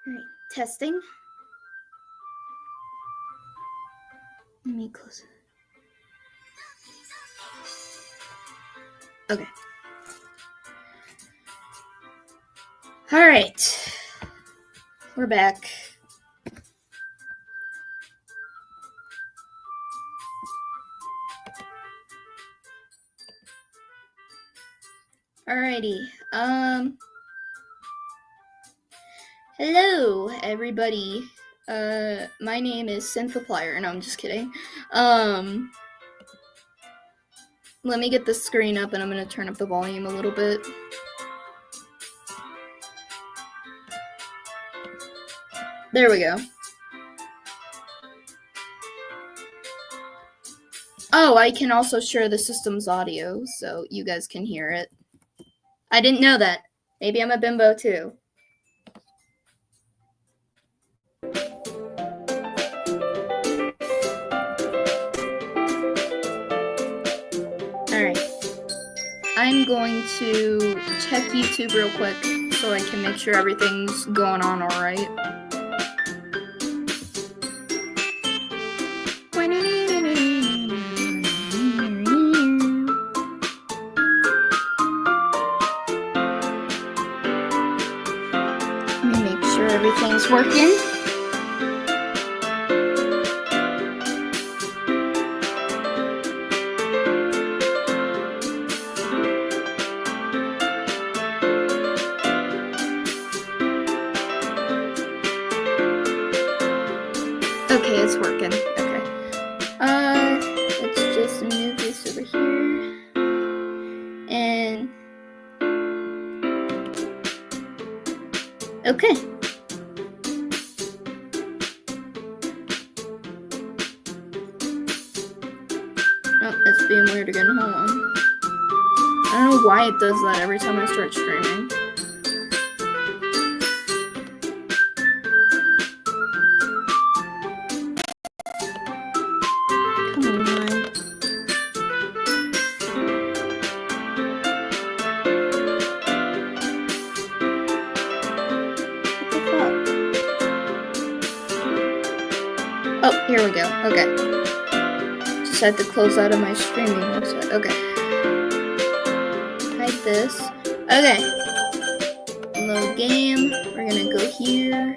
Alright, testing. Let me close it. Okay. Alright. We're back. Alrighty. Hello, everybody. My name is Synthapplier. No, I'm just kidding. Let me get the screen up and I'm gonna turn up the volume a little bit. There we go. Oh, I can also share the system's audio, so you guys can hear it. I didn't know that. Maybe I'm a bimbo too. Alright. I'm going to check YouTube real quick so I can make sure everything's going on alright. Let me make sure everything's working. Okay, it's working. Okay. Let's just move this over here. And okay. Oh, that's being weird again. Hold on. I don't know why it does that every time I start streaming. Oh, here we go. Okay. Just had to close out of my streaming website. Okay. Hide this. Okay. Load game. We're gonna go here.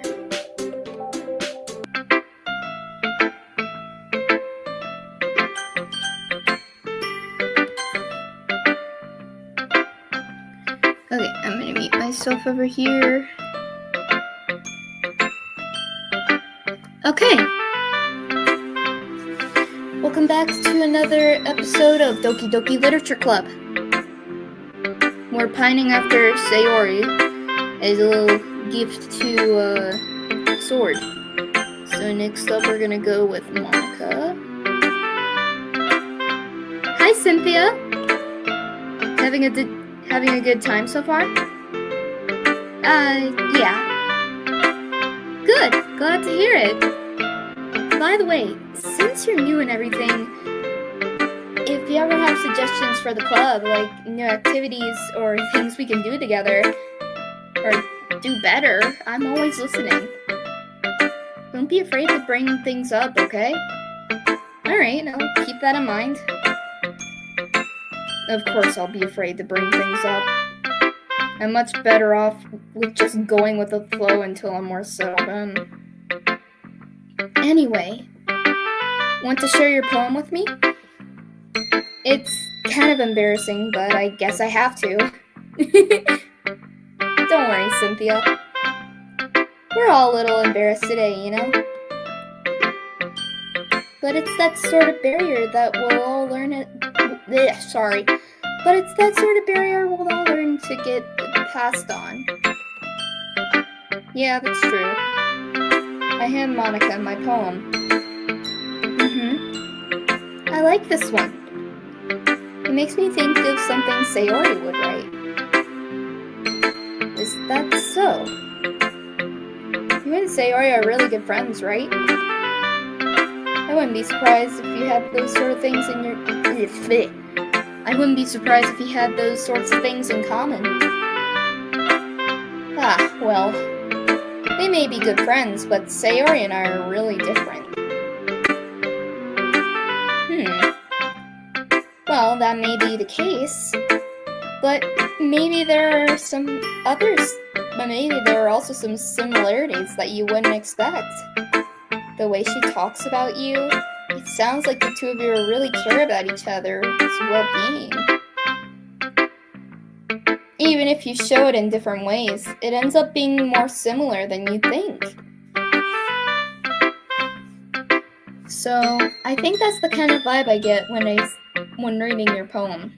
Okay, I'm gonna mute myself over here. Okay. Welcome back to another episode of Doki Doki Literature Club. We're pining after Sayori as a little gift to Sword. So next up we're gonna go with Monica. Hi Cynthia! Having a good time so far? Yeah. Good, glad to hear it. By the way, since you're new and everything, if you ever have suggestions for the club, like new activities or things we can do together, or do better, I'm always listening. Don't be afraid to bring things up, okay? Alright, I'll keep that in mind. Of course I'll be afraid to bring things up. I'm much better off with just going with the flow until I'm more settled in. Anyway, want to share your poem with me? It's kind of embarrassing, but I guess I have to. Don't worry, Cynthia. We're all a little embarrassed today, you know? But it's that sort of barrier that we'll all learn it. But it's that sort of barrier we'll all learn to get passed on. Yeah, that's true. I hand Monica my poem. I like this one. It makes me think of something Sayori would write. Is that so? You and Sayori are really good friends, right? I wouldn't be surprised if you had those sort of things in your... I wouldn't be surprised if you had those sorts of things in common. Ah, well, they may be good friends, but Sayori and I are really different. Well, that may be the case, but maybe there are some others, but maybe there are also some similarities that you wouldn't expect. The way she talks about you, it sounds like the two of you really care about each other's well-being. Even if you show it in different ways, it ends up being more similar than you think. So, I think that's the kind of vibe I get when reading your poem.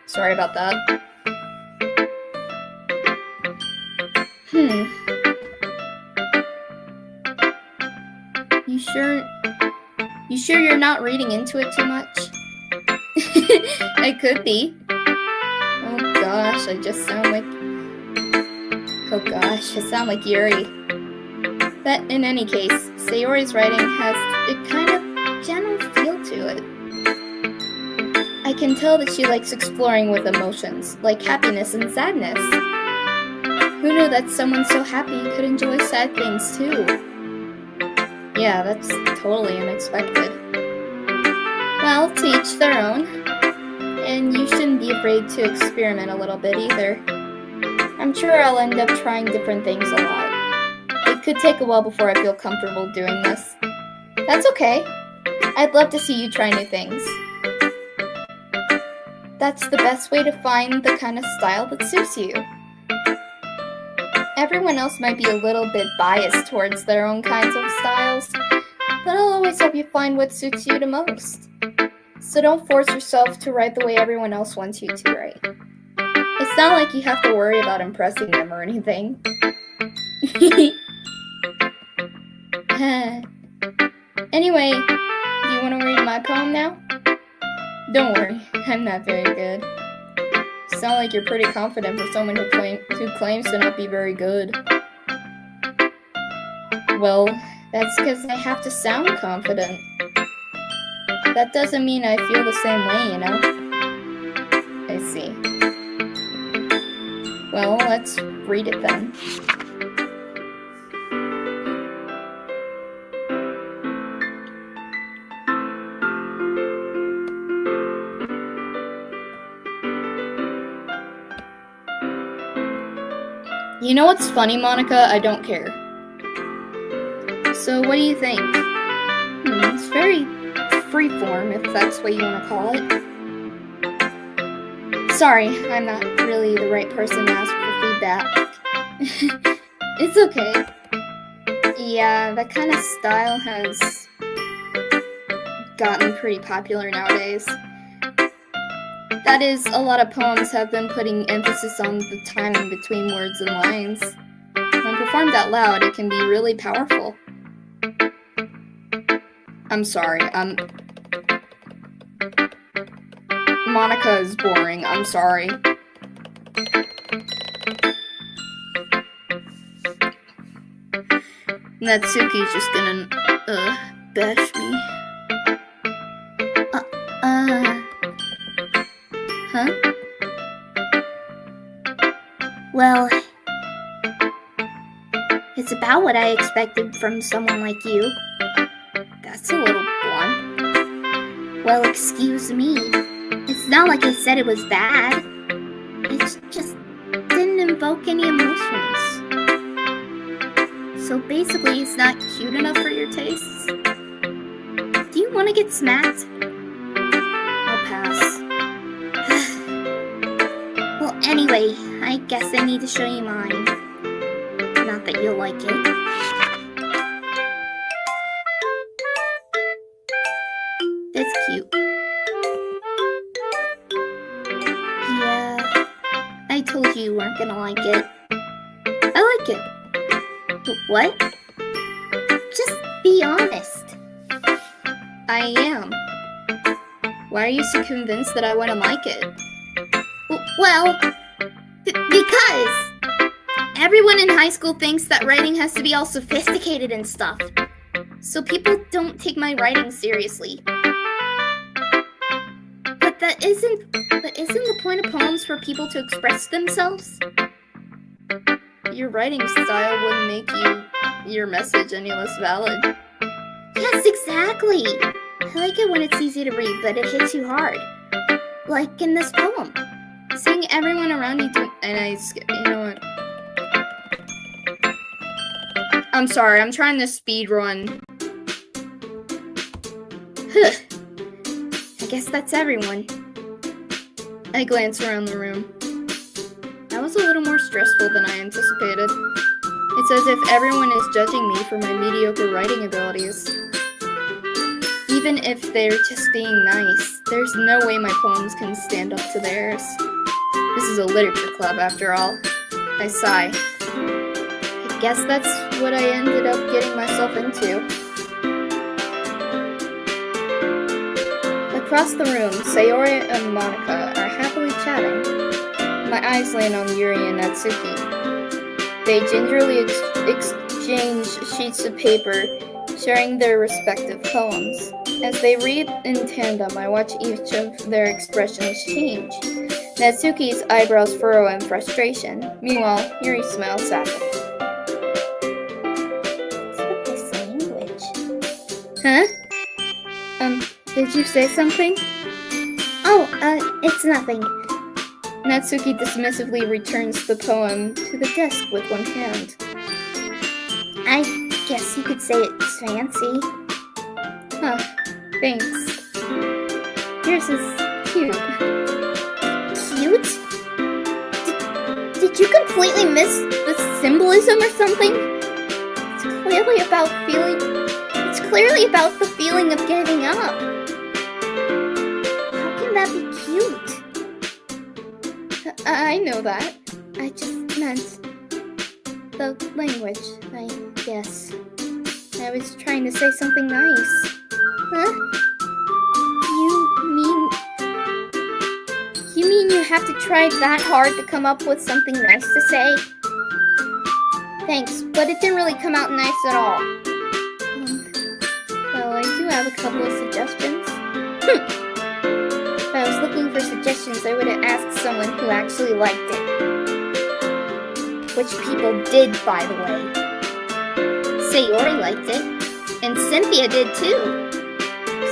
Sorry about that. You sure you're not reading into it too much? I could be. Oh gosh, I sound like Yuri. But in any case, Sayori's writing has a kind of gentle feel to it. I can tell that she likes exploring with emotions, like happiness and sadness. Who knew that someone so happy could enjoy sad things too? Yeah, that's totally unexpected. Well, to each their own. And you shouldn't be afraid to experiment a little bit either. I'm sure I'll end up trying different things a lot. It could take a while before I feel comfortable doing this. That's okay. I'd love to see you try new things. That's the best way to find the kind of style that suits you. Everyone else might be a little bit biased towards their own kinds of styles, but I'll always help you find what suits you the most. So don't force yourself to write the way everyone else wants you to write. It's not like you have to worry about impressing them or anything. Anyway, do you want to read my poem now? Don't worry, I'm not very good. You sound like you're pretty confident for someone who claims to not be very good. Well, that's because I have to sound confident. That doesn't mean I feel the same way, you know? I see. Well, let's read it then. You know what's funny, Monica? I don't care. So what do you think? It's very freeform, if that's what you want to call it. Sorry, I'm not really the right person to ask for feedback. It's okay. Yeah, that kind of style has gotten pretty popular nowadays. That is, a lot of poems have been putting emphasis on the timing between words and lines. When performed out loud, it can be really powerful. I'm sorry, Monica is boring, I'm sorry. Natsuki's just gonna, bash me. Huh? Well, it's about what I expected from someone like you. That's a little blunt. Well, excuse me. It's not like I said it was bad. It just didn't invoke any emotions. So basically, it's not cute enough for your tastes. Do you want to get smacked? I'll pass. Well, anyway, I guess I need to show you mine. Not that you'll like it. That's cute. Yeah, I told you weren't gonna like it. I like it. But what? Just be honest. I am. Why are you so convinced that I wouldn't like it? Well, because everyone in high school thinks that writing has to be all sophisticated and stuff. So people don't take my writing seriously. But isn't the point of poems for people to express themselves? your writing style wouldn't make your message any less valid. Yes, exactly! I like it when it's easy to read, but it hits you hard. Like in this poem. Seeing everyone around you do... And you know what? I'm sorry, I'm trying to speed run. I guess that's everyone. I glance around the room. That was a little more stressful than I anticipated. It's as if everyone is judging me for my mediocre writing abilities. Even if they're just being nice, there's no way my poems can stand up to theirs. This is a literature club, after all. I sigh. I guess that's what I ended up getting myself into. Across the room, Sayori and Monica are happily chatting. My eyes land on Yuri and Natsuki. They gingerly exchange sheets of paper, sharing their respective poems. As they read in tandem, I watch each of their expressions change. Natsuki's eyebrows furrow in frustration. Meanwhile, Yuri smiles sadly. What's with this language? Huh? Did you say something? Oh, it's nothing. Natsuki dismissively returns the poem to the desk with one hand. I guess you could say it's fancy. Huh, thanks. Yours is cute. Cute? Did you completely miss the symbolism or something? It's clearly about the feeling of giving up. How can that be cute? I know that. I just meant the language, I guess. I was trying to say something nice. Huh? You mean you have to try that hard to come up with something nice to say? Thanks, but it didn't really come out nice at all. Well, I do have a couple of suggestions. If I was looking for suggestions, I would have asked someone who actually liked it. Which people did, by the way. Sayori liked it, and Cynthia did too.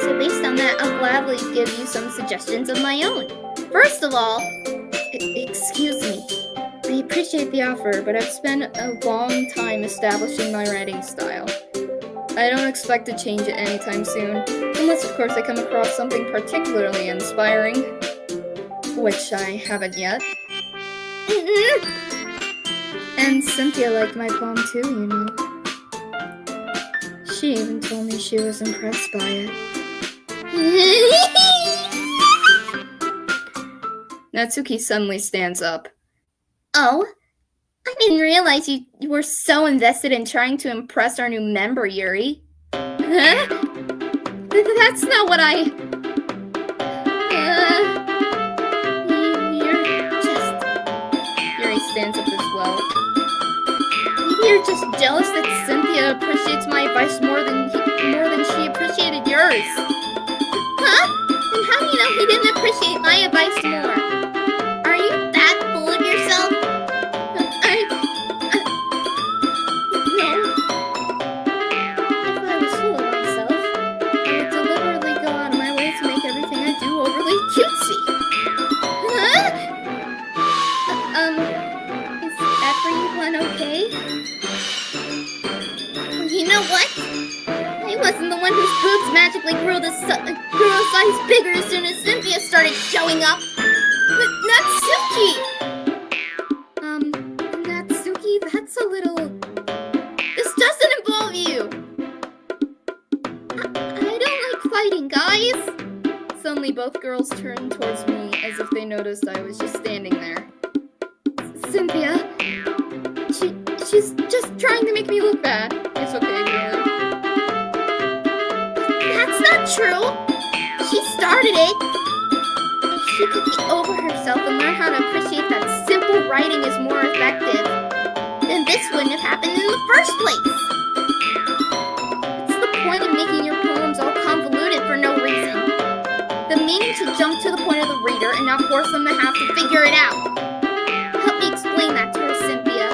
So based on that, I'll gladly give you some suggestions of my own. First of all, excuse me. I appreciate the offer, but I've spent a long time establishing my writing style. I don't expect to change it anytime soon, unless of course I come across something particularly inspiring, which I haven't yet. And Cynthia liked my poem too, you know. She even told me she was impressed by it. Natsuki suddenly stands up. Oh? I didn't realize you were so invested in trying to impress our new member, Yuri. Huh? That's not what Yuri stands up as well. Maybe you're just jealous that Cynthia appreciates my advice more than she appreciated yours. Huh? And how do you know he didn't appreciate my advice more? Are you that full of yourself? Cutesy. Huh? Is everyone okay? You know what? I wasn't the one whose boobs magically grew a size bigger as soon as Cynthia started showing up. Natsuki! Natsuki, that's a little... This doesn't involve you! I don't like fighting, guys! Suddenly, both girls turned towards me as if they noticed I was just standing there. Cynthia? She's just trying to make me look bad. It's okay, really. That's not true! She started it! If she could get over herself and learn how to appreciate that simple writing is more effective, then this wouldn't have happened in the first place! What's the point of making your poems all convoluted for no reason? The meaning should jump to the point of the reader and not force them to have to figure it out. Help me explain that to her, Cynthia.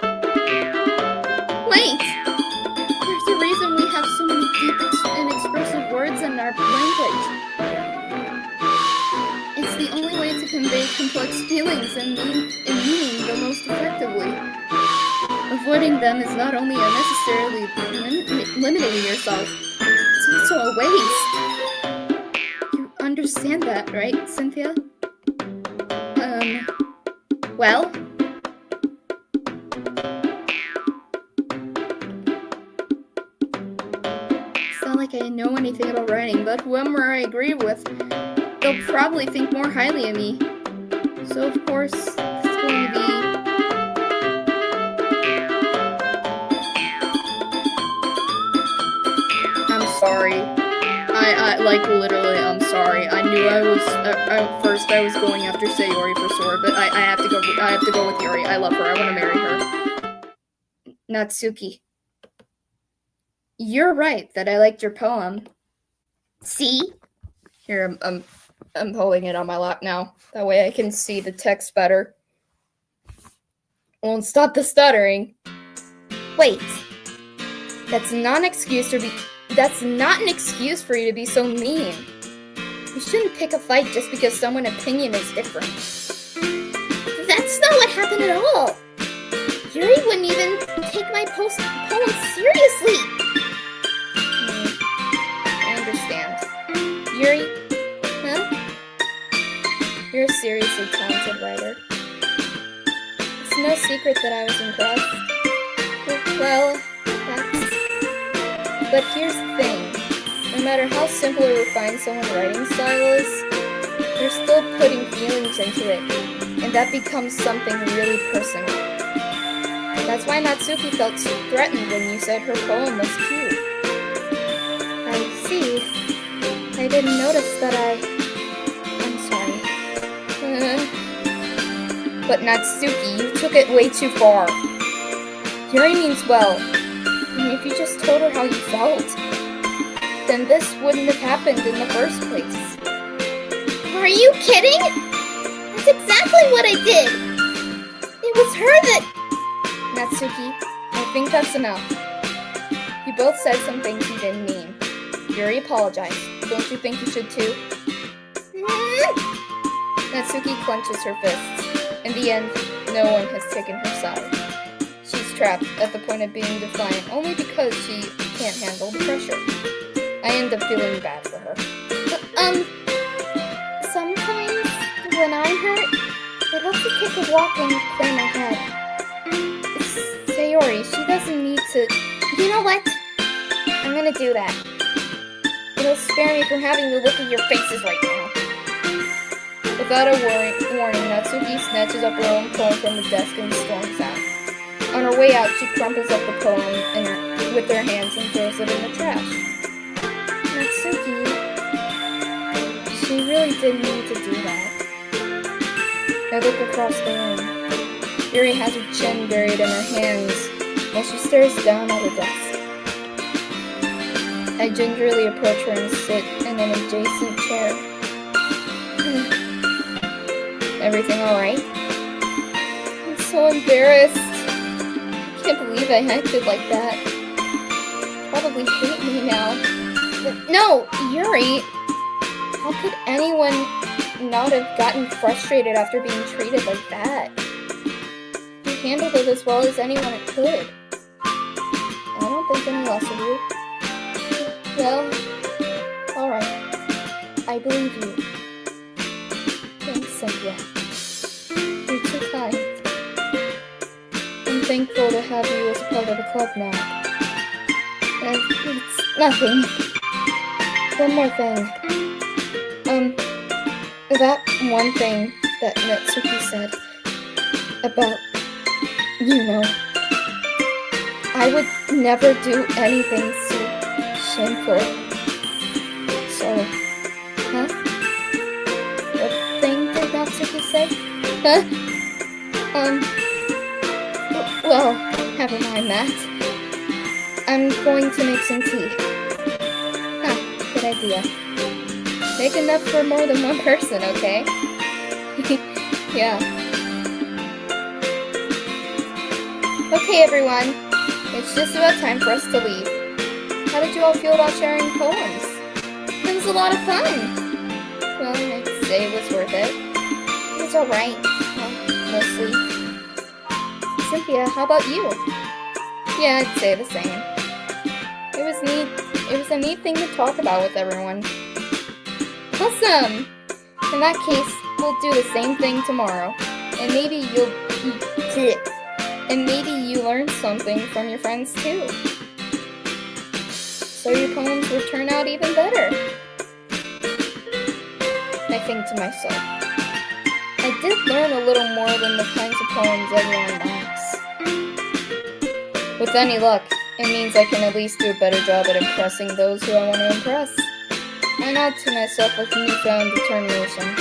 wait! There's a reason we have so many deep and expressive words in our language. It's the only way to convey complex feelings and meaning the most effectively. Avoiding them is not only unnecessarily limiting yourself, it's also a waste. You understand that, right, Cynthia? Well? It's not like I know anything about writing, but whoever I agree with, they'll probably think more highly of me. So of course, it's going to be... I'm sorry. I like, literally, I'm sorry. I knew I was, at first I was going after Sayori for sure, but I have to go with Yuri. I love her. I want to marry her. Natsuki. You're right that I liked your poem. See? Here, I'm holding it on my lap now. That way I can see the text better. Won't stop the stuttering. Wait. That's not an excuse for you to be so mean. You shouldn't pick a fight just because someone's opinion is different. That's not what happened at all. Yuri wouldn't even take my poem seriously. I understand. Yuri, huh? You're a seriously talented writer. It's no secret that I was impressed. Well, but here's the thing. No matter how simple or refined someone's writing style is, they're still putting feelings into it, and that becomes something really personal. That's why Natsuki felt so threatened when you said her poem was cute. I see. I didn't notice that I'm sorry. But Natsuki, you took it way too far. Yuri means well. And if you just told her how you felt, then this wouldn't have happened in the first place. Are you kidding? That's exactly what I did! It was her that... Natsuki, I think that's enough. You both said some things you didn't mean. Yuri apologized. Don't you think you should too? Natsuki clenches her fists. In the end, no one has taken her side. She's trapped at the point of being defiant only because she can't handle the pressure. I end up feeling bad for her. Sometimes when I'm hurt, it helps to take a walk and clear my head. Sayori, she doesn't need to... You know what? I'm gonna do that. It'll spare me from having to look at your faces right now. Without a warning, Natsuki snatches up her own poem from the desk and storms out. On her way out, she crumples up the poem with her hands and throws it in the trash. Natsuki, she really didn't need to do that. I look across the room. Yuri has her chin buried in her hands while she stares down at her desk. I gingerly approach her and sit in an adjacent chair. Everything alright? I'm so embarrassed. I can't believe I acted like that. Probably hate me now. But no, Yuri! How could anyone not have gotten frustrated after being treated like that? You handled it as well as anyone could. I don't think any less of you. Well, alright. I believe you. Thanks, Cynthia. You're too kind. I'm thankful to have you as a part of the club now. It's nothing. One more thing. That one thing that Natsuki said about, I would never do anything so shameful. So, huh? What thing did Natsuki say? Huh? Well, never mind that. I'm going to make some tea. Good idea. Make enough for more than one person, okay? Yeah. Okay, everyone. It's just about time for us to leave. How did you all feel about sharing poems? It was a lot of fun. Well, I'd say it was worth it. It was alright. Well, mostly. Cynthia, how about you? Yeah, I'd say the same. It was neat. It was a neat thing to talk about with everyone. Awesome! In that case, we'll do the same thing tomorrow. And maybe you learn something from your friends too. So your poems will turn out even better. I think to myself. I did learn a little more than the kinds of poems everyone likes. With any luck, it means I can at least do a better job at impressing those who I want to impress. I nod to myself with newfound determination.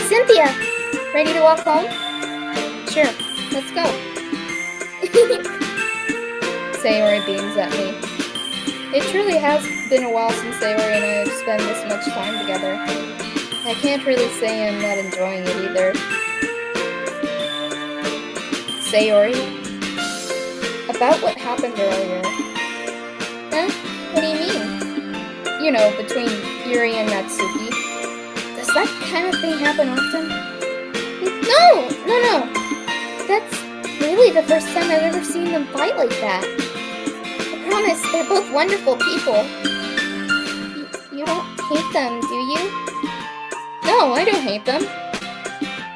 Cynthia! Ready to walk home? Sure, let's go. Sayori beams at me. It truly has been a while since Sayori and I have spent this much time together. I can't really say I'm not enjoying it either. Sayori? About what happened earlier. Huh? What do you mean? You know, between Yuri and Natsuki. Does that kind of thing happen often? No! That's really the first time I've ever seen them fight like that. I promise, they're both wonderful people. You don't hate them, do you? No, I don't hate them.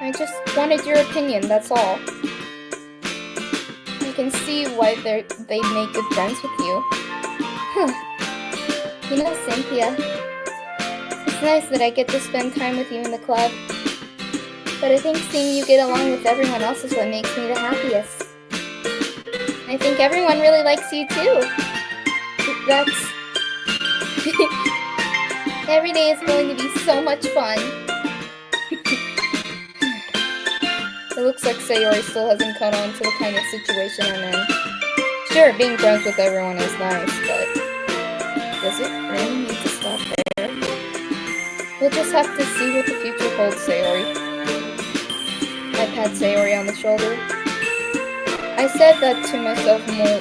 I just wanted your opinion, that's all. I can see why they'd make good friends with you. Huh. You know, Cynthia, it's nice that I get to spend time with you in the club. But I think seeing you get along with everyone else is what makes me the happiest. I think everyone really likes you too. That's... Every day is going to be so much fun. It looks like Sayori still hasn't caught on to the kind of situation I'm in. Sure, being friends with everyone is nice, but... does it really need to stop there? We'll just have to see what the future holds, Sayori. I pat Sayori on the shoulder. I said that to myself more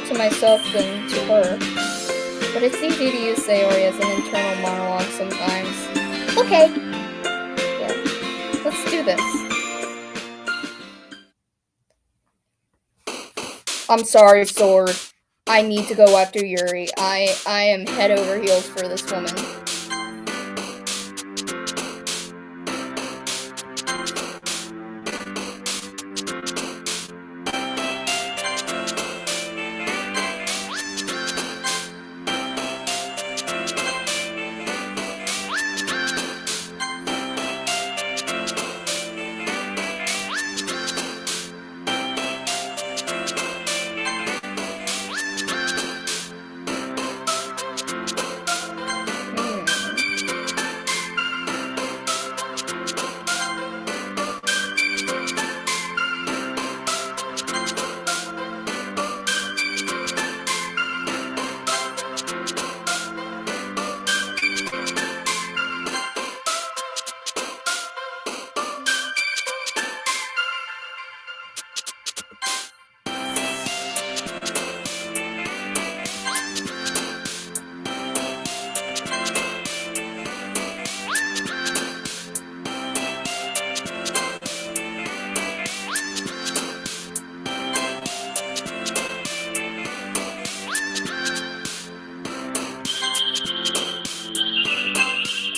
to myself than to her. But it's easy to use Sayori as an internal monologue sometimes. Okay. Yeah. Let's do this. I'm sorry, Sword. I need to go after Yuri. I am head over heels for this woman.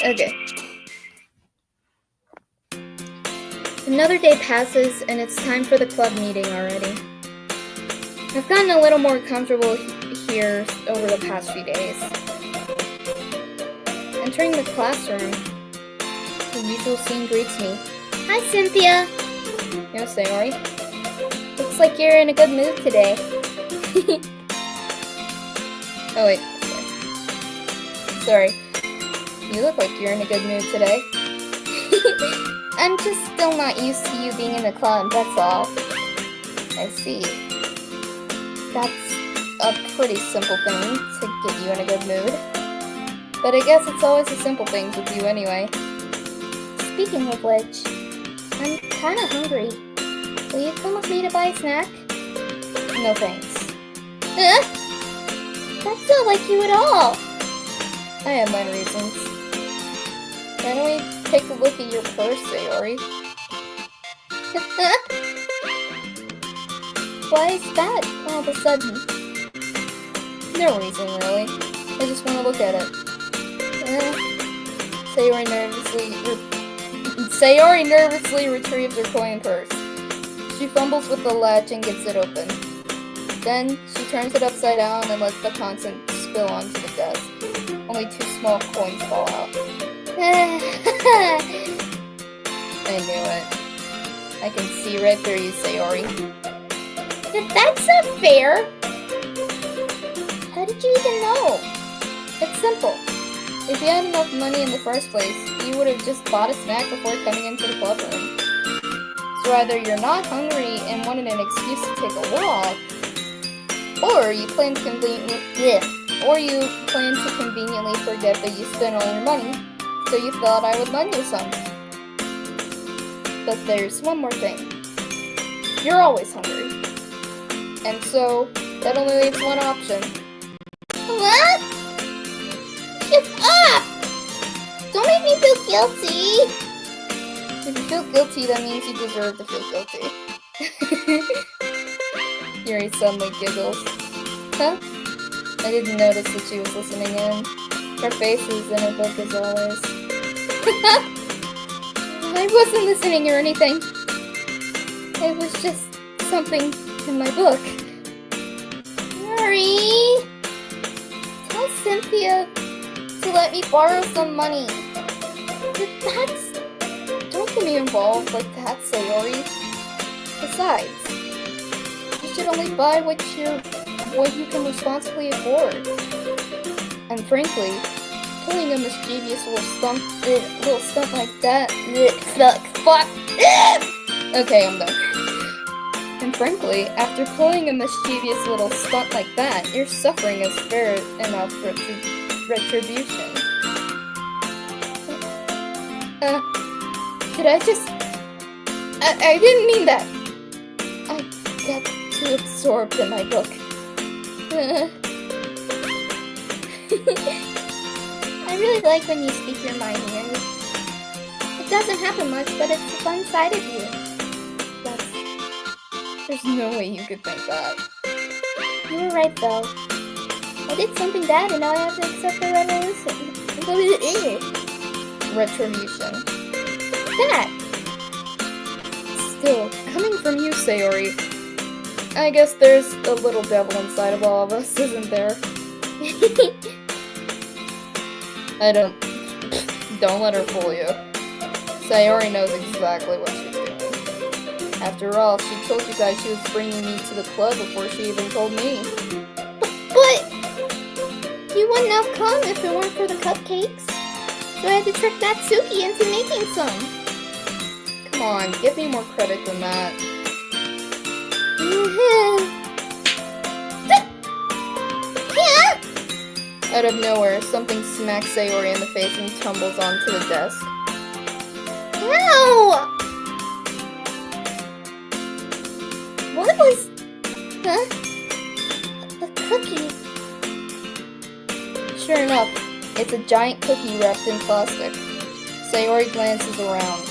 Okay. Another day passes, and it's time for the club meeting already. I've gotten a little more comfortable here over the past few days. Entering the classroom, the usual scene greets me. Hi, Cynthia! Yo, Sayori. Looks like you're in a good mood today. Oh, wait. Sorry. You look like you're in a good mood today. I'm just still not used to you being in the club, that's all. I see. That's a pretty simple thing to get you in a good mood. But I guess it's always the simple things with you anyway. Speaking of which, I'm kinda hungry. Will you come with me to buy a snack? No thanks. That's not like you at all. I have my reasons. Why don't we take a look at your purse, Sayori? Why is that all of a sudden? No reason, really. I just want to look at it. Sayori nervously retrieves her coin purse. She fumbles with the latch and gets it open. Then, she turns it upside down and lets the contents spill onto the desk. Only 2 small coins fall out. I knew it. I can see right through you, Sayori. That's not fair! How did you even know? It's simple. If you had enough money in the first place, you would have just bought a snack before coming into the club room. So either you're not hungry and wanted an excuse to take a walk, or you plan to conveniently forget that you spent all your money, so you thought I would lend you some. But there's one more thing. You're always hungry. And so, that only leaves one option. What? Shut up! Don't make me feel guilty! If you feel guilty, that means you deserve to feel guilty. Yuri suddenly giggles. Huh? I didn't notice that she was listening in. Her face is in her book as always. I wasn't listening or anything. It was just something in my book. Yuri! Tell Cynthia to let me borrow some money. Don't get me involved like that, Sayori. Besides, you should only buy what you can responsibly afford. And frankly, pulling a mischievous little stunt like that fuck. Okay, I'm done. And frankly, after pulling a mischievous little stunt like that, your suffering is fair enough for retribution. Did I just... I didn't mean that. I got too absorbed in my book. I really like when you speak your mind, Mary. It doesn't happen much, but it's a fun side of you. There's no way you could think that. You were right, though. I did something bad, and now I have to accept the retribution. That! Still, coming from you, Sayori, I guess there's a little devil inside of all of us, isn't there? Don't let her fool you. Sayori knows exactly what she's doing. After all, she told you guys she was bringing me to the club before she even told me. But you wouldn't have come if it weren't for the cupcakes. So I had to trick Natsuki into making some. Come on, give me more credit than that. Out of nowhere, something smacks Sayori in the face and tumbles onto the desk. Ow! What was... Huh? A cookie. Sure enough, it's a giant cookie wrapped in plastic. Sayori glances around.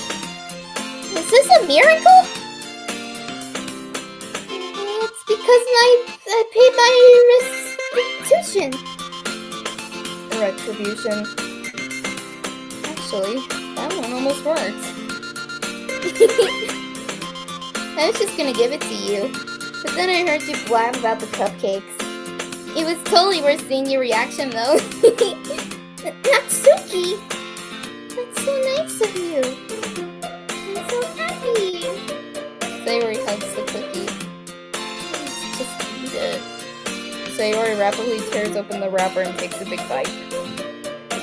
Is this a miracle? It's because I paid my restitution. Retribution. Actually, that one almost worked. I was just gonna give it to you, but then I heard you blab about the cupcakes. It was totally worth seeing your reaction, though. Natsuki! That's so nice of you. I'm so happy. Sayori hugs the cookie. Just eat it. Sayori rapidly tears open the wrapper and takes a big bite.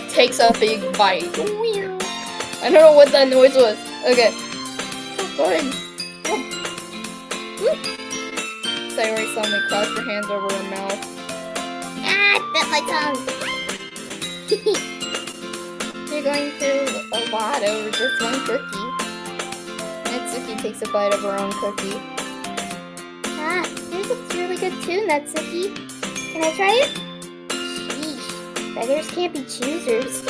Takes a big bite. I don't know what that noise was. Okay. Go ahead. Sayori suddenly clasped her hands over her mouth. Ah, it bit my tongue. You're going through a lot over just one cookie. Natsuki takes a bite of her own cookie. Ah, yours looks really good too, Natsuki. Can I try it? Sheesh, beggars can't be choosers.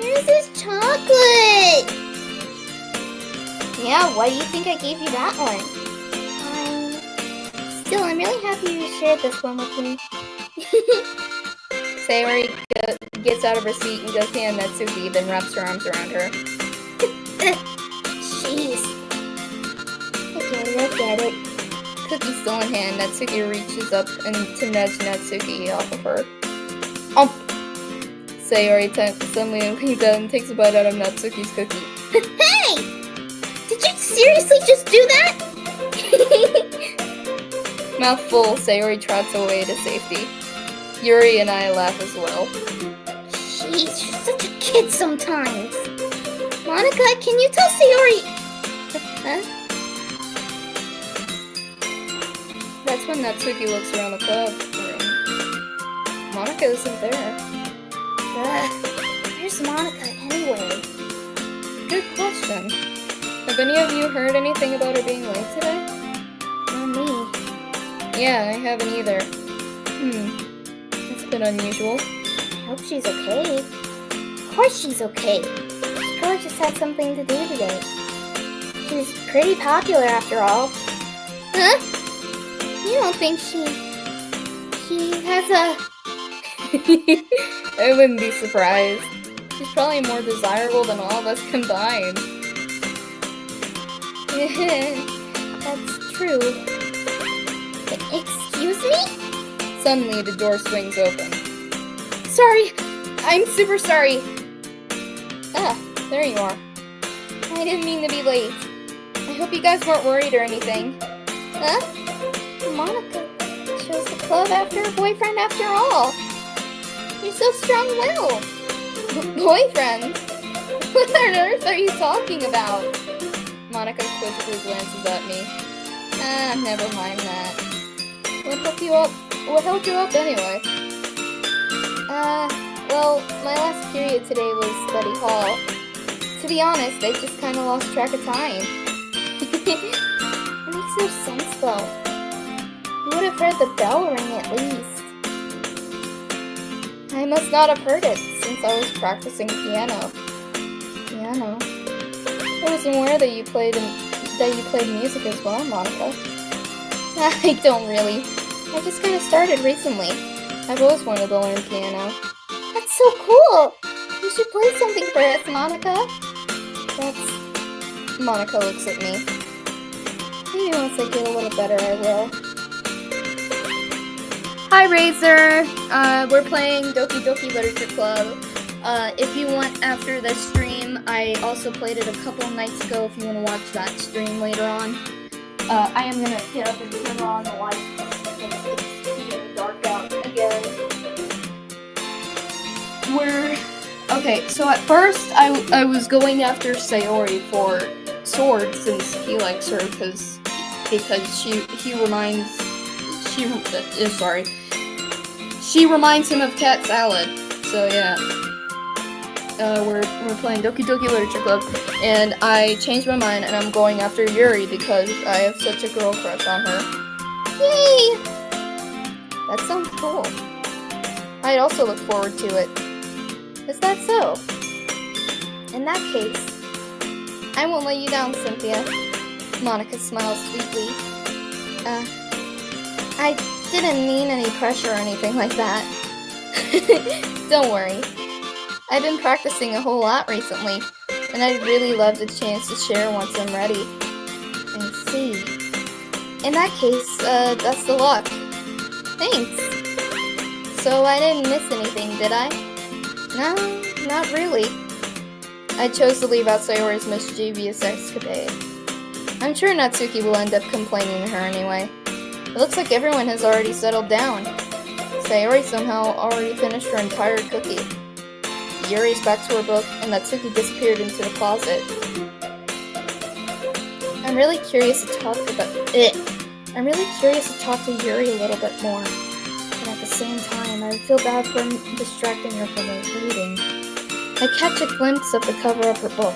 Yours is chocolate! Yeah, why do you think I gave you that one? Still, I'm really happy you shared this one with me. Sayori gets out of her seat and goes to hand Natsuki, then wraps her arms around her. Jeez. I get it. Cookie still in hand, Natsuki reaches up and to nudge Natsuki off of her. Sayori suddenly leans out and takes a bite out of Natsuki's cookie. Hey! Did you seriously just do that? Mouth full, Sayori trots away to safety. Yuri and I laugh as well. Jeez, you're such a kid sometimes. Monica, can you tell Sayori... Huh? That's when Natsuki looks around the club room. Monica isn't there. Where's Monica anyway? Good question. Have any of you heard anything about her being late today? Not me. Yeah, I haven't either. That's a bit unusual. I hope she's okay. Of course she's okay. She probably just had something to do today. She's pretty popular after all. Huh? You don't think she has a... I wouldn't be surprised. She's probably more desirable than all of us combined. That's true. Excuse me? Suddenly, the door swings open. Sorry! I'm super sorry! Ah, there you are. I didn't mean to be late. I hope you guys weren't worried or anything. Huh? Monica chose the club after her boyfriend after all. You're so strong-willed. Boyfriend? What on earth are you talking about? Monica quizzically glances at me. Ah, never mind that. What held you up anyway? Well, my last period today was study hall. To be honest, I just kind of lost track of time. It makes no sense though. You would have heard the bell ring at least. I must not have heard it since I was practicing piano. Piano? I wasn't aware that you played music as well, Monica. I don't really. I just kind of started recently. I've always wanted to learn piano. That's so cool! You should play something for us, Monica. Monica looks at me. Maybe once I get a little better, I will. Hi, Razor! We're playing Doki Doki Literature Club. If you want, after this stream, I also played it a couple nights ago if you want to watch that stream later on. I am going to get up and turn on the lights. It's getting dark out again. Okay, so at first I was going after Sayori for sword since he likes her because she reminds him of cat salad. So yeah. We're playing Doki Doki Literature Club, and I changed my mind and I'm going after Yuri because I have such a girl crush on her. Yay! That sounds cool. I'd also look forward to it. Is that so? In that case, I won't let you down, Cynthia. Monica smiles sweetly. I didn't mean any pressure or anything like that. Don't worry. I've been practicing a whole lot recently, and I'd really love the chance to share once I'm ready. I see. In that case, best of luck. Thanks. So I didn't miss anything, did I? No, not really. I chose to leave out Sayori's mischievous escapade. I'm sure Natsuki will end up complaining to her anyway. It looks like everyone has already settled down. Sayori somehow already finished her entire cookie. Yuri's back to her book, and Natsuki disappeared into the closet. I'm really curious to talk to Yuri a little bit more. But at the same time, I feel bad for distracting her from her reading. I catch a glimpse of the cover of her book.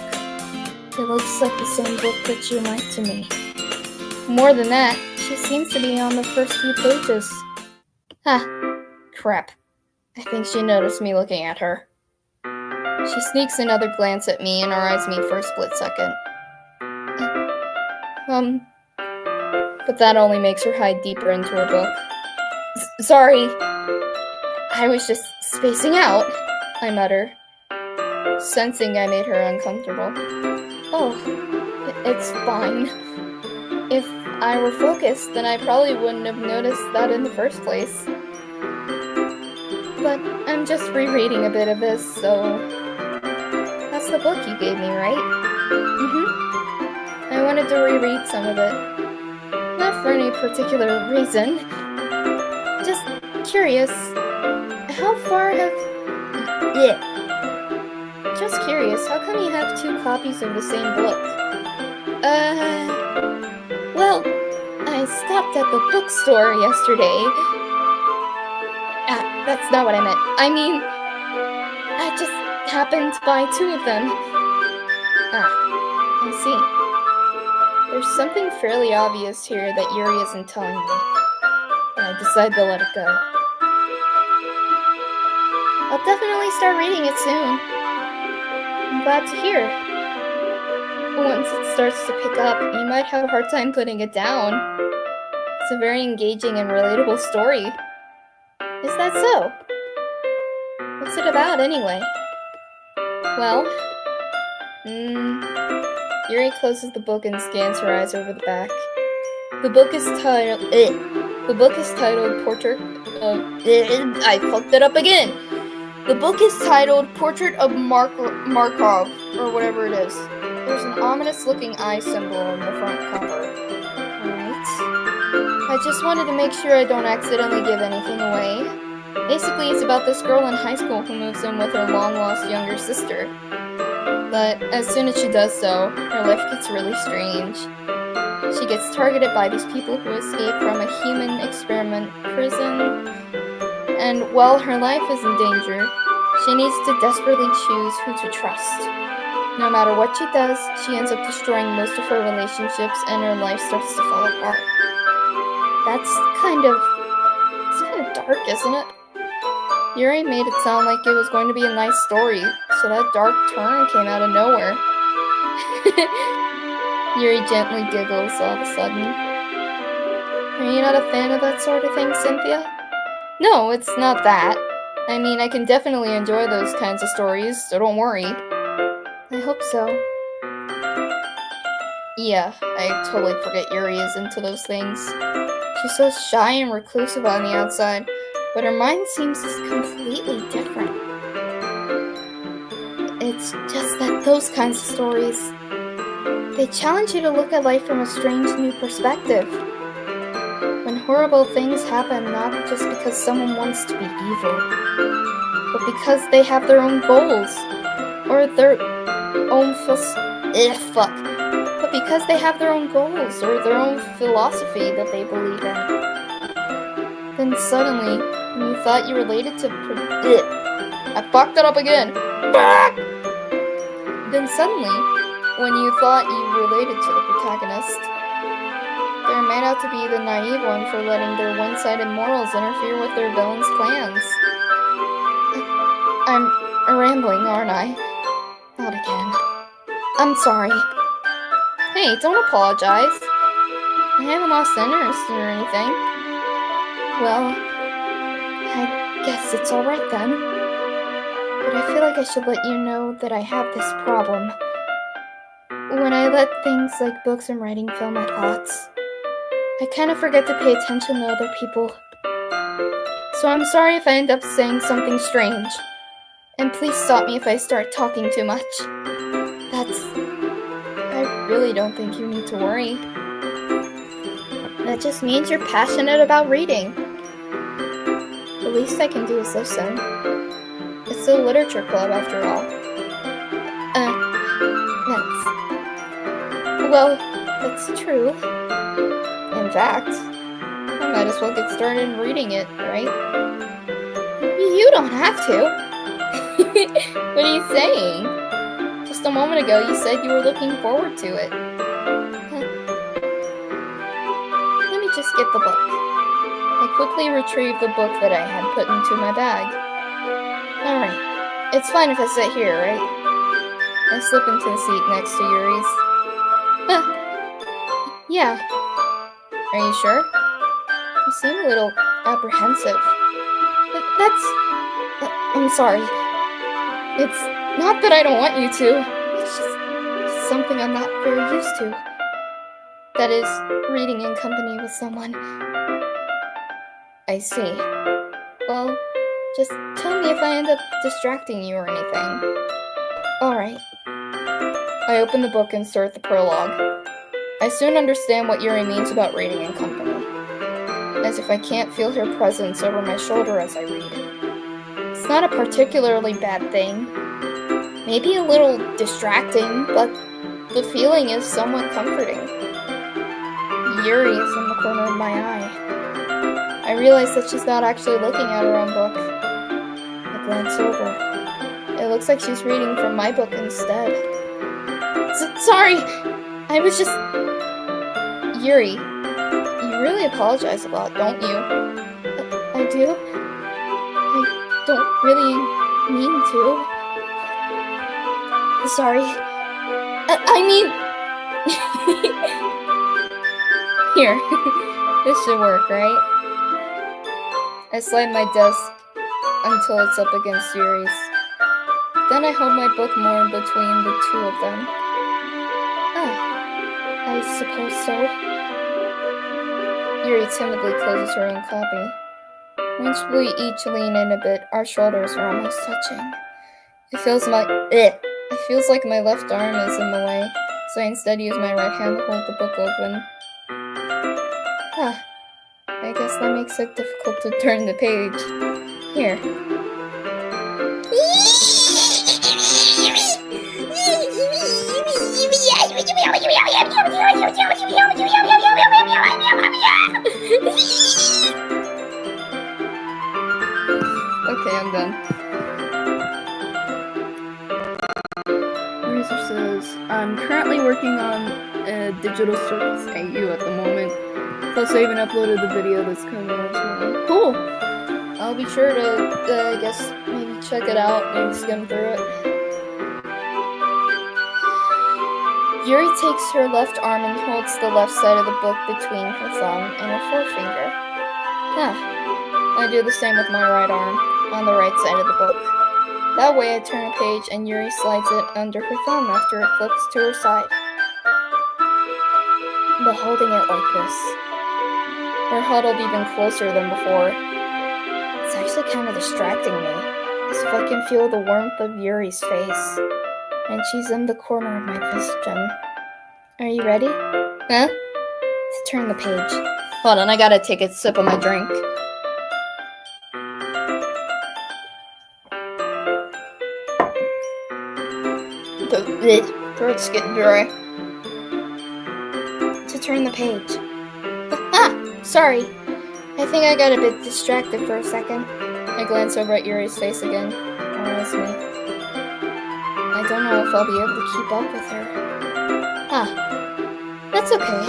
It looks like the same book that you lent to me. More than that, she seems to be on the first few pages. Ah, crap. I think she noticed me looking at her. She sneaks another glance at me and eyes me for a split second. But that only makes her hide deeper into her book. Sorry. I was just spacing out, I mutter, sensing I made her uncomfortable. Oh, it's fine. If I were focused, then I probably wouldn't have noticed that in the first place. But I'm just rereading a bit of this, so... That's the book you gave me, right? I wanted to reread some of it. Not for any particular reason. Just curious. How far have... Yeah. Just curious, how come you have 2 copies of the same book? Well, I stopped at the bookstore yesterday. That's not what I meant. I mean, I just happened to buy 2 of them. I see. There's something fairly obvious here that Yuri isn't telling me. And I decide to let it go. I'll definitely start reading it soon. I'm glad to hear. Once it starts to pick up, you might have a hard time putting it down. It's a very engaging and relatable story. Is that so? What's it about, anyway? Well, Yuri closes the book and scans her eyes over the back. The book is titled Portrait of... I fucked it up again! The book is titled Portrait of Markov, or whatever it is. There's an ominous-looking eye symbol on the front cover. Alright. I just wanted to make sure I don't accidentally give anything away. Basically, it's about this girl in high school who moves in with her long-lost younger sister. But as soon as she does so, her life gets really strange. She gets targeted by these people who escape from a human experiment prison, and while her life is in danger, she needs to desperately choose who to trust. No matter what she does, she ends up destroying most of her relationships and her life starts to fall apart. It's kind of dark, isn't it? Yuri made it sound like it was going to be a nice story, so that dark turn came out of nowhere. Yuri gently giggles all of a sudden. Are you not a fan of that sort of thing, Cynthia? No, it's not that. I mean, I can definitely enjoy those kinds of stories, so don't worry. I hope so. Yeah, I totally forget Yuri is into those things. She's so shy and reclusive on the outside, but her mind seems completely different. It's just that those kinds of stories, they challenge you to look at life from a strange new perspective. When horrible things happen, not just because someone wants to be evil, but because they have their own goals, or their own but because they have their own goals, or their own philosophy that they believe in. Then suddenly, when you thought you related to I fucked it up again! Then suddenly, when you thought you related to the protagonist, they're made out to be the naive one for letting their one-sided morals interfere with their villain's plans. I'm rambling, aren't I? Not again. I'm sorry. Hey, don't apologize. I haven't lost interest or anything. Well, I guess it's alright then. But I feel like I should let you know that I have this problem. When I let things like books and writing fill my thoughts, I kind of forget to pay attention to other people. So I'm sorry if I end up saying something strange. And please stop me if I start talking too much. I really don't think you need to worry. That just means you're passionate about reading. The least I can do is listen. It's a literature club after all. That's true. In fact, I might as well get started reading it, right? You don't have to. What are you saying? Just a moment ago, you said you were looking forward to it. Huh. Let me just get the book. I quickly retrieved the book that I had put into my bag. Alright, it's fine if I sit here, right? I slip into the seat next to Yuri's. Huh. Yeah. Are you sure? You seem a little apprehensive. I'm sorry. It's not that I don't want you to. It's just something I'm not very used to. That is, reading in company with someone. I see. Well, just tell me if I end up distracting you or anything. Alright. I open the book and start the prologue. I soon understand what Yuri means about reading in company. As if I can't feel her presence over my shoulder as I read. It's not a particularly bad thing. Maybe a little distracting, but the feeling is somewhat comforting. Yuri is in the corner of my eye. I realize that she's not actually looking at her own book. I glance over. It looks like she's reading from my book instead. Sorry! I was just... Yuri, you really apologize a lot, don't you? I do? I don't really mean to. Sorry. I mean... Here. This should work, right? I slide my desk until it's up against Yuri's. Then I hold my book more in between the two of them. I suppose so. Yuri timidly closes her own copy. Once we each lean in a bit, our shoulders are almost touching. It feels like my left arm is in the way, so I instead use my right hand to hold the book open. I guess that makes it difficult to turn the page. Here. Okay, I'm done. Razor says, I'm currently working on a digital circuits AU at the moment. Plus, I even uploaded the video that's coming out tomorrow. Cool! I'll be sure to, I guess, maybe check it out, maybe skim through it. Yuri takes her left arm and holds the left side of the book between her thumb and her forefinger. I do the same with my right arm, on the right side of the book. That way I turn a page and Yuri slides it under her thumb after it flips to her side. But holding it like this, we're huddled even closer than before. It's actually kind of distracting me, as if I can feel the warmth of Yuri's face. And she's in the corner of my vision. Are you ready? Huh? To turn the page. Hold on, I gotta take a sip of my drink. The throat's getting dry. To turn the page. Sorry. I think I got a bit distracted for a second. I glance over at Yuri's face again. Or is me. I don't know if I'll be able to keep up with her. That's okay.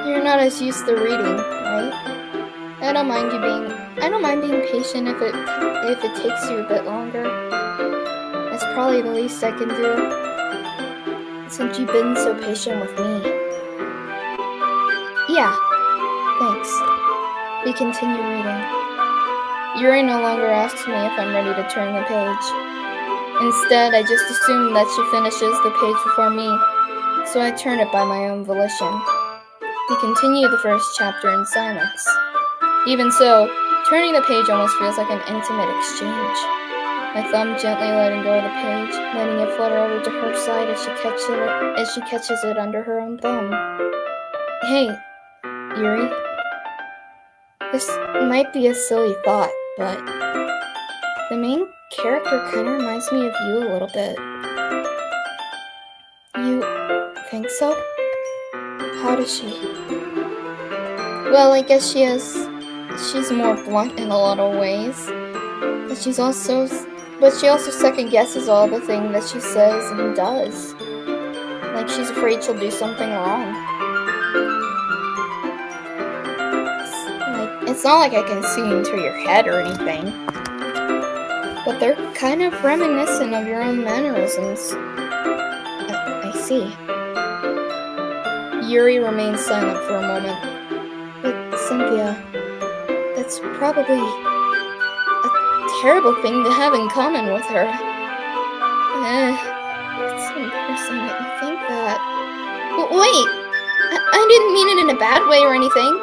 You're not as used to reading, right? I don't mind being patient if it takes you a bit longer. That's probably the least I can do. Since you've been so patient with me. Yeah. Thanks. We continue reading. Yuri no longer asks me if I'm ready to turn the page. Instead, I just assume that she finishes the page before me, so I turn it by my own volition. We continue the first chapter in silence. Even so, turning the page almost feels like an intimate exchange. My thumb gently letting go of the page, letting it flutter over to her side as she catches it under her own thumb. Hey, Yuri. This might be a silly thought, but the main character kind of reminds me of you a little bit. You think so? How does she? Well, I guess she's more blunt in a lot of ways, but she's also But she also second guesses all the things that she says and does. Like she's afraid she'll do something wrong. It's not like I can see into your head or anything. But they're kind of reminiscent of your own mannerisms. I see. Yuri remains silent for a moment. But Cynthia, that's probably a terrible thing to have in common with her. It's embarrassing that you think that. But wait! I didn't mean it in a bad way or anything.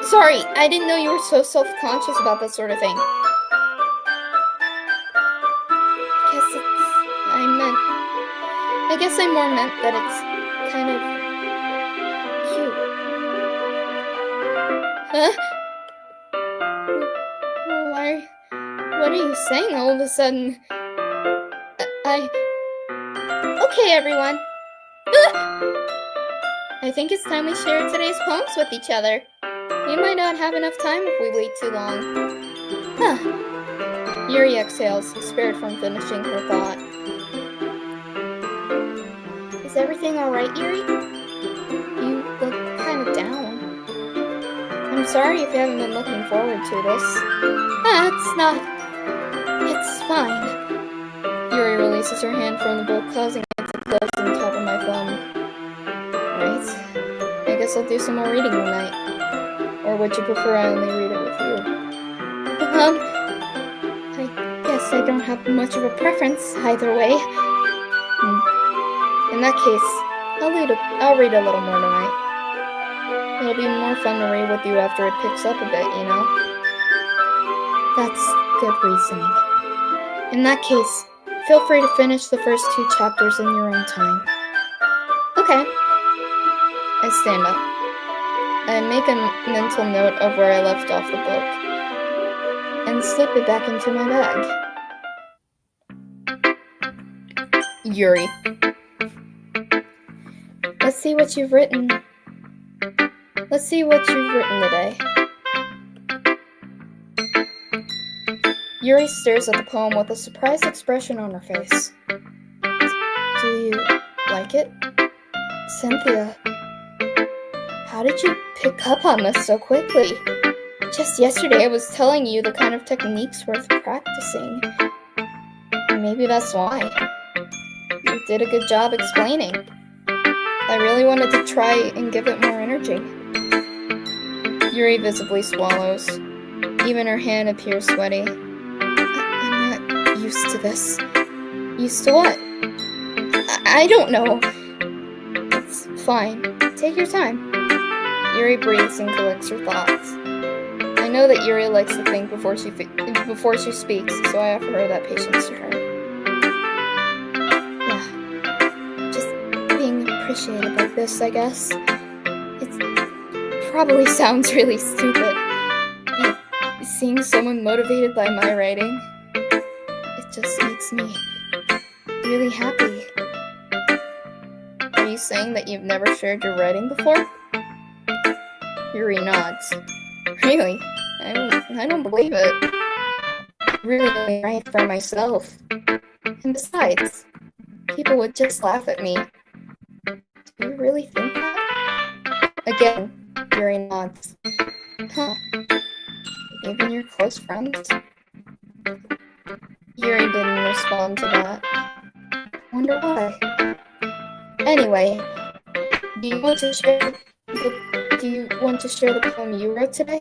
Sorry, I didn't know you were so self-conscious about that sort of thing. I guess I more meant that it's kind of cute. Huh? What are you saying all of a sudden? Okay, everyone. I think it's time we share today's poems with each other. We might not have enough time if we wait too long. Yuri exhales, spared from finishing her thought. Is everything alright, Yuri? You look kind of down. I'm sorry if you haven't been looking forward to this. It's fine. Yuri releases her hand from the book, causing it to close on top of my thumb. Right. I guess I'll do some more reading tonight. Or would you prefer I only read it with you? I guess I don't have much of a preference either way. In that case, I'll read a little more tonight. It'll be more fun to read with you after it picks up a bit, you know? That's good reasoning. In that case, feel free to finish the first 2 chapters in your own time. Okay. I stand up. I make a mental note of where I left off the book, and slip it back into my bag. Yuri. Let's see what you've written today. Yuri stares at the poem with a surprised expression on her face. Do you like it? Cynthia, how did you pick up on this so quickly? Just yesterday I was telling you the kind of techniques worth practicing. Maybe that's why. You did a good job explaining. I really wanted to try and give it more energy. Yuri visibly swallows. Even her hand appears sweaty. I'm not used to this. Used to what? I don't know. It's fine. Take your time. Yuri breathes and collects her thoughts. I know that Yuri likes to think before she speaks, so I offer her that patience to her. Yeah. Just being appreciated like this, I guess. It probably sounds really stupid, but seeing someone motivated by my writing, it just makes me really happy. Are you saying that you've never shared your writing before? Yuri nods. Really? I don't believe it. I really only write for myself. And besides, people would just laugh at me. Do you really think that? Again, Yuri nods. Huh. Even your close friends? Yuri didn't respond to that. Wonder why. Anyway, do you want to share the poem you wrote today?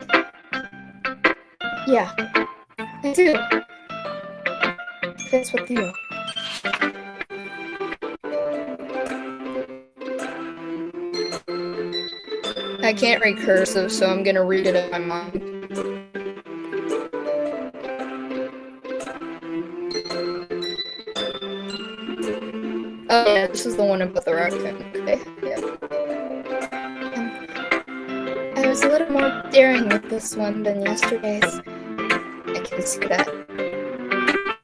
Yeah, I do. Fits with you. I can't read cursive, so I'm gonna read it in my mind. Oh yeah, this is the one about the raccoon. Okay, yeah. I was a little more daring with this one than yesterday's. I can see that.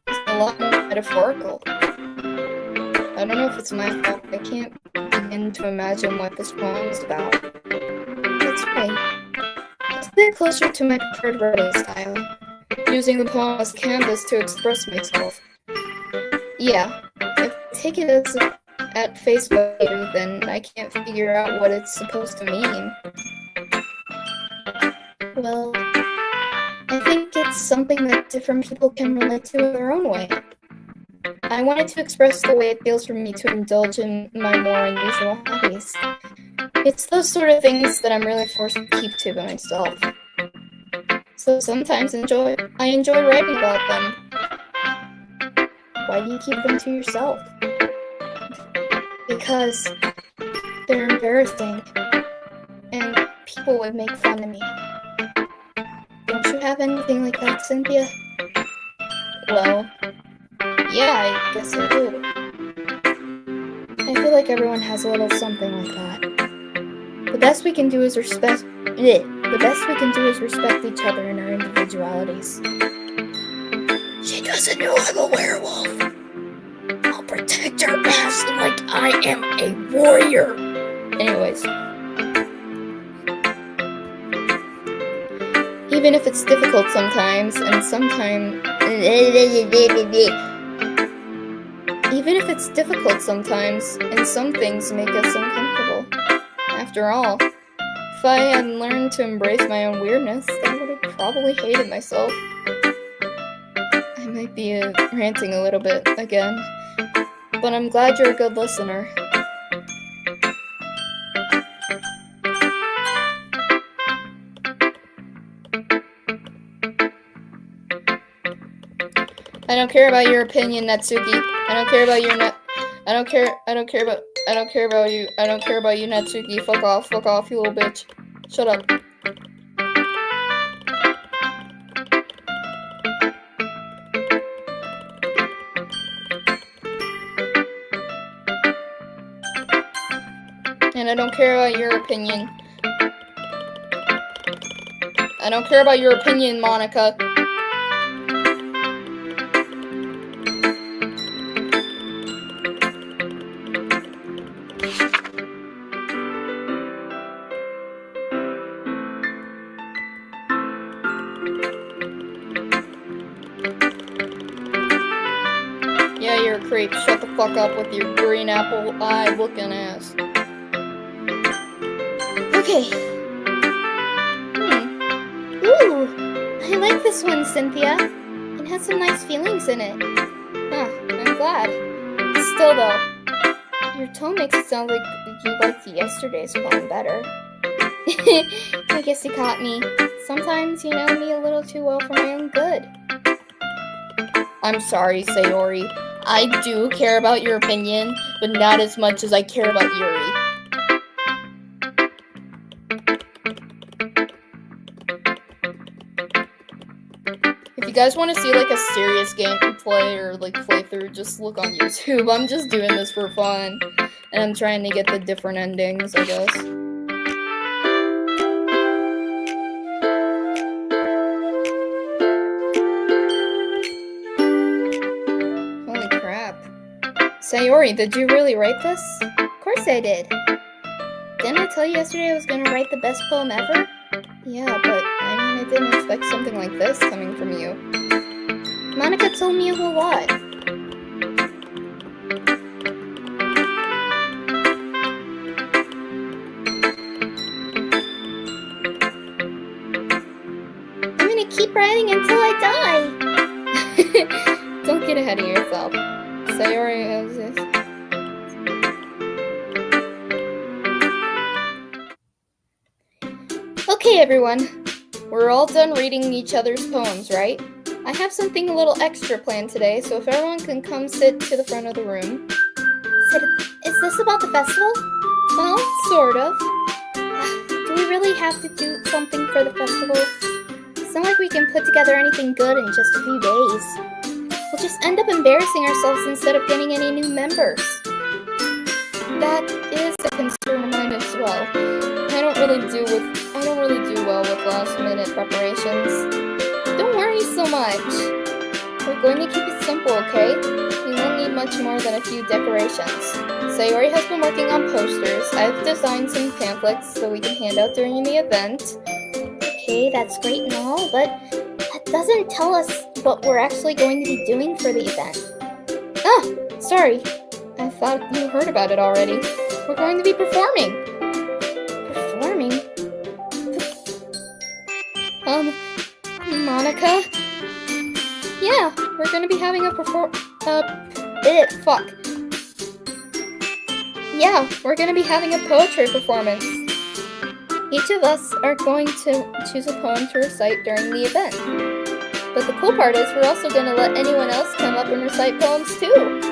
It's a lot more metaphorical. I don't know if it's my fault. I can't begin to imagine what this poem is about. That's right. It's a bit closer to my preferred writing style, using the poem as canvas to express myself, Yeah, if I take it as at face value, then I can't figure out what it's supposed to mean. Well, I think it's something that different people can relate to in their own way. I wanted to express the way it feels for me to indulge in my more unusual hobbies. It's those sort of things that I'm really forced to keep to by myself. So sometimes I enjoy writing about them. Why do you keep them to yourself? Because they're embarrassing, and people would make fun of me. Don't you have anything like that, Cynthia? Well, yeah, I guess I do. I feel like everyone has a little something like that. The best we can do is respect each other and our individualities. She doesn't know I'm a werewolf. I'll protect her ass like I am a warrior. Anyways. Even if it's difficult sometimes, and some things make us uncomfortable. After all, if I hadn't learned to embrace my own weirdness, I would have probably hated myself. I might be ranting a little bit again, but I'm glad you're a good listener. I don't care about your opinion, Natsuki. I don't care about you, Natsuki. Fuck off, you little bitch. Shut up. And I don't care about your opinion. I don't care about your opinion, Monica. Yeah, you're a creep. Shut the fuck up with your green apple eye looking ass. Okay. Ooh, I like this one, Cynthia. It has some nice feelings in it. Huh, I'm glad. Still though, your tone makes it sound like you liked yesterday's poem better. I guess you caught me. Sometimes you know me a little too well for my own good. I'm sorry, Sayori. I do care about your opinion, but not as much as I care about Yuri. If you guys want to see like a serious gameplay or like playthrough, just look on YouTube. I'm just doing this for fun, and I'm trying to get the different endings, I guess. Holy crap. Sayori, did you really write this? Of course I did. Didn't I tell you yesterday I was gonna write the best poem ever? Yeah, but I didn't expect something like this coming from you. Monica told me a whole lot. I'm gonna keep writing until I die. Don't get ahead of yourself. Sayori has this. Okay, everyone. We're all done reading each other's poems, right? I have something a little extra planned today, so if everyone can come sit to the front of the room. Is this about the festival? Well, sort of. Do we really have to do something for the festival? It's not like we can put together anything good in just a few days. We'll just end up embarrassing ourselves instead of getting any new members. That is a concern of mine as well. I don't really do well with last minute preparations. Don't worry so much. We're going to keep it simple, okay? We won't need much more than a few decorations. Sayori has been working on posters. I've designed some pamphlets so we can hand out during the event. Okay, that's great and all, but that doesn't tell us what we're actually going to be doing for the event. Ah, Sorry, I thought you heard about it already. We're going to be performing. Performing? Monica? Yeah, we're gonna be having a Yeah, we're gonna be having a poetry performance. Each of us are going to choose a poem to recite during the event. But the cool part is we're also gonna let anyone else come up and recite poems too.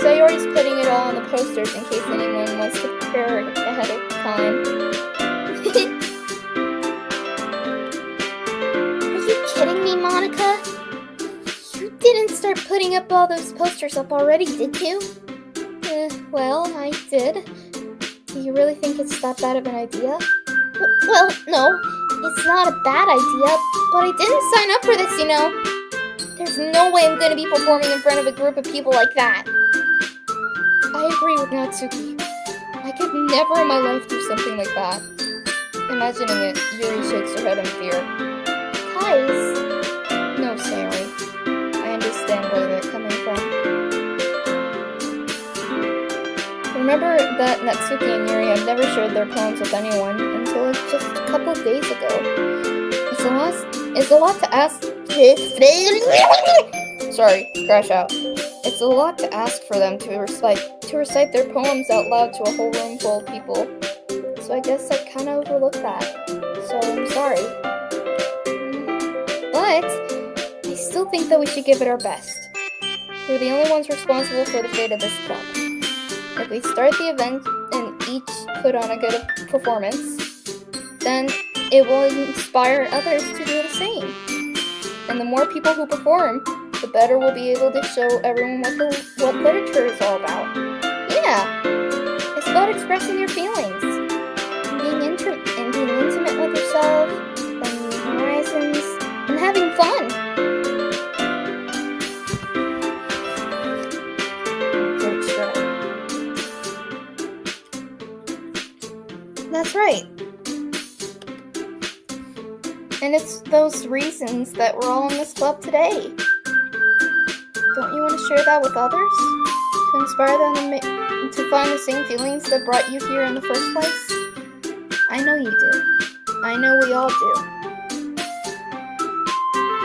Sayori's putting it all on the posters in case anyone wants to prepare ahead of time. Are you kidding me, Monica? You didn't start putting up all those posters up already, did you? Well, I did. Do you really think it's that bad of an idea? Well, no, it's not a bad idea, but I didn't sign up for this, you know. There's no way I'm gonna be performing in front of a group of people like that. I agree with Natsuki. I could never in my life do something like that. Imagining it, Yuri shakes her head in fear. Guys. No, Sayori. I understand where they're coming from. Remember that Natsuki and Yuri have never shared their poems with anyone until just a couple of days ago. It's a lot to ask. Sorry, crash out. It's a lot to ask for them to recite their poems out loud to a whole room full of people. So I guess I kind of overlooked that. So I'm sorry. But I still think that we should give it our best. We're the only ones responsible for the fate of this club. If we start the event and each put on a good performance, then it will inspire others to do the same. And the more people who perform, the better we'll be able to show everyone what literature is all about. Yeah, it's about expressing your feelings, and being intimate with yourself, finding new horizons, and having fun. That's right. And it's those reasons that we're all in this club today. Don't you want to share that with others? To inspire them to find the same feelings that brought you here in the first place? I know you do. I know we all do.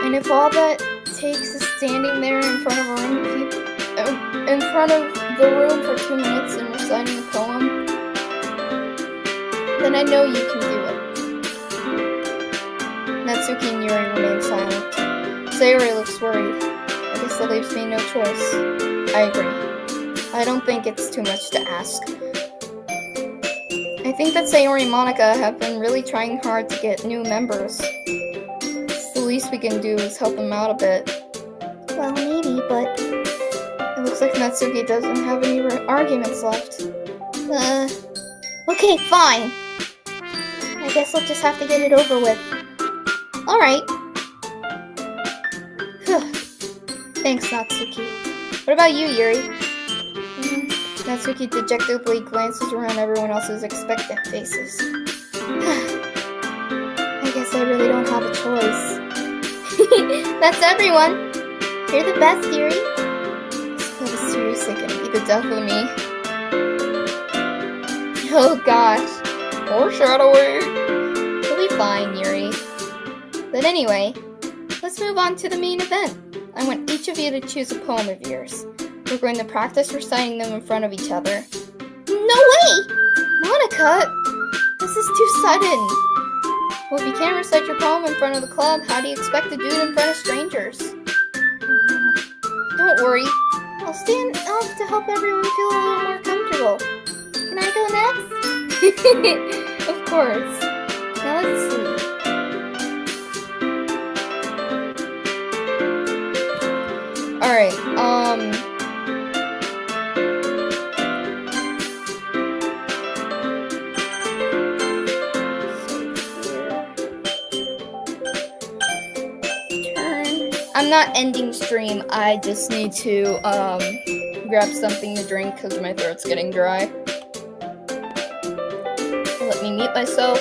And if all that takes is standing there in front of the room for 2 minutes and reciting a poem, then I know you can do it. Natsuki and Yuri remain silent. Sayori looks worried. I guess that leaves me no choice. I agree. I don't think it's too much to ask. I think that Sayori and Monica have been really trying hard to get new members. The least we can do is help them out a bit. Well, maybe, but it looks like Natsuki doesn't have any arguments left. Okay, fine. I guess I'll just have to get it over with. Alright. Thanks, Natsuki. What about you, Yuri? Natsuki dejectedly glances around everyone else's expectant faces. I guess I really don't have a choice. That's everyone. You're the best, Yuri. This club is seriously gonna be the death of me. Oh gosh. Foreshadowing. You'll be fine, Yuri. But anyway, let's move on to the main event. I want each of you to choose a poem of yours. We're going to practice reciting them in front of each other. No way! Monica! This is too sudden. Well, if you can't recite your poem in front of the club, how do you expect to do it in front of strangers? Don't worry. I'll stand up to help everyone feel a little more comfortable. Can I go next? Of course. Now let's see. Alright, I'm not ending stream, I just need to, grab something to drink because my throat's getting dry. Let me mute myself.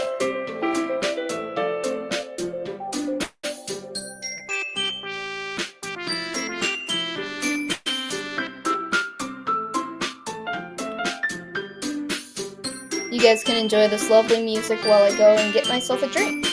guys can enjoy this lovely music while I go and get myself a drink.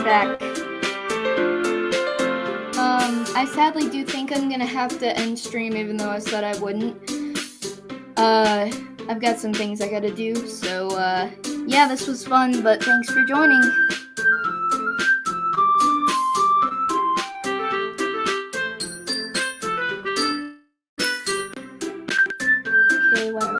Back. I sadly do think I'm gonna have to end stream even though I said I wouldn't. I've got some things I gotta do, so yeah, this was fun, but thanks for joining.